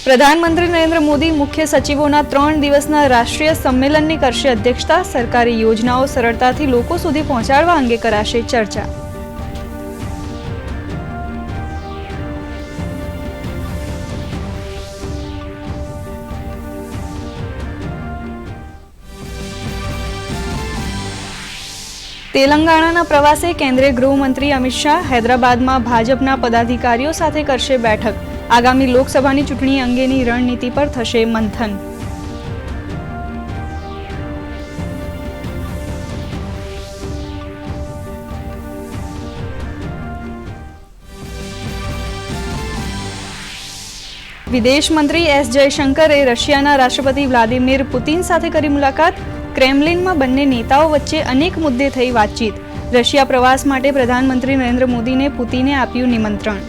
પ્રધાનમંત્રી નરેન્દ્ર મોદી મુખ્ય સચિવોના 3 દિવસના રાષ્ટ્રીય સંમેલનની કરશે અધ્યક્ષતા. સરકારી યોજનાઓ સરળતાથી લોકો સુધી પહોંચાડવા અંગે કરાશે ચર્ચા. તેલંગાણાના પ્રવાસે કેન્દ્રીય ગૃહમંત્રી અમિત શાહ હૈદરાબાદમાં ભાજપના પદાધિકારીઓ સાથે કરશે બેઠક. આગામી લોકસભાની ચૂંટણી અંગેની રણનીતિ પર થશે મંથન. વિદેશ મંત્રી એસ જયશંકરે રશિયાના રાષ્ટ્રપતિ વ્લાદિમીર પુતિન સાથે કરી મુલાકાત. ક્રેમલિનમાં બંને નેતાઓ વચ્ચે અનેક મુદ્દે થઈ વાતચીત. રશિયા પ્રવાસ માટે પ્રધાનમંત્રી નરેન્દ્ર મોદીને પુતિને આપ્યું નિમંત્રણ.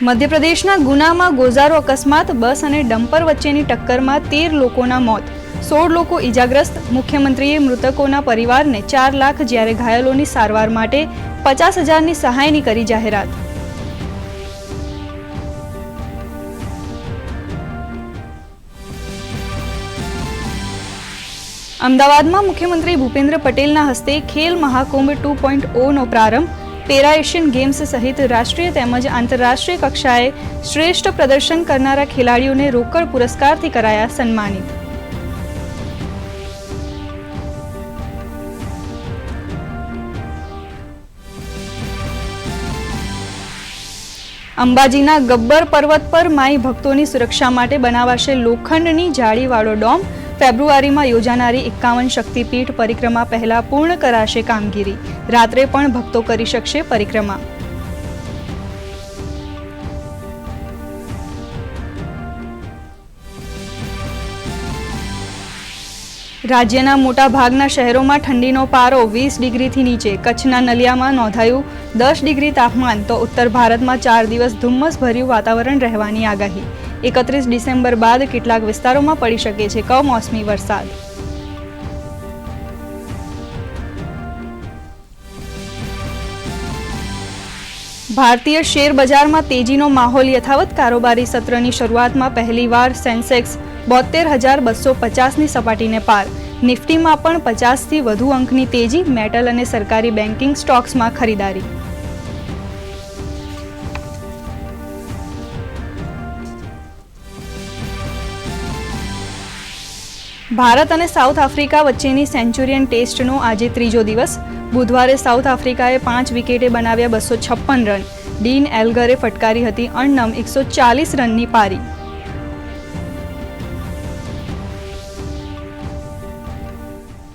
મધ્યપ્રદેશના ગુનામાં ગોઝારો અકસ્માત. બસ અને ડમ્પર વચ્ચેની ટક્કરમાં 13 લોકોના મોત, 16 લોકો ઈજાગ્રસ્ત. મુખ્યમંત્રીએ મૃતકોના પરિવારને 4 લાખ જ્યારે ઘાયલોની સારવાર માટે 50,000ની સહાયની કરી જાહેરાત. અમદાવાદમાં મુખ્યમંત્રી ભૂપેન્દ્ર પટેલના હસ્તે ખેલ મહાકુંભ 2.0નો પ્રારંભ. પેરા એશિયન ગેમ્સ સહિત રાષ્ટ્રીય તેમજ આંતરરાષ્ટ્રીય કક્ષાએ શ્રેષ્ઠ પ્રદર્શન કરનારા ખેલાડીઓને રોકડ પુરસ્કારથી કરાયા સન્માનિત. અંબાજીના ગબ્બર પર્વત પર માઈ ભક્તોની સુરક્ષા માટે બનાવાશે લોખંડની જાળીવાળો ડોમ. ફેબ્રુઆરીમાં યોજાનારી 51 શક્તિપીઠ પરિક્રમા પહેલા પૂર્ણ કરાશે કામગીરી. રાત્રે પણ ભક્તો કરી શકશે પરિક્રમા. રાજ્યના મોટા ભાગના શહેરોમાં ઠંડીનો પારો 20 ડિગ્રીથી નીચે. કચ્છના નલિયામાં નોંધાયું 10 ડિગ્રી તાપમાન. તો ઉત્તર ભારતમાં 4 દિવસ ધુમ્મસભર્યું વાતાવરણ રહેવાની આગાહી. 31 ડિસેમ્બર બાદ કેટલાક વિસ્તારોમાં પડી શકે છે કમોસમી વરસાદ. ભારતીય શેર બજારમાં તેજીનો માહોલ યથાવત. કારોબારી સત્રની શરૂઆતમાં પહેલીવાર સેન્સેક્સ 72,250ની સપાટીને પાર. નિફ્ટીમાં પણ 50થી વધુ અંકની તેજી. મેટલ અને સરકારી બેન્કિંગ સ્ટોક્સમાં ખરીદારી. ભારત અને સાઉથ આફ્રિકા વચ્ચેની સેન્ચુરિયન ટેસ્ટનો આજે ત્રીજો દિવસ. બુધવારે સાઉથ આફ્રિકાએ 5 વિકેટે બનાવ્યા 256 રન. ડીન એલ્ગરે ફટકારી હતી અણનમ 140 રનની પારી.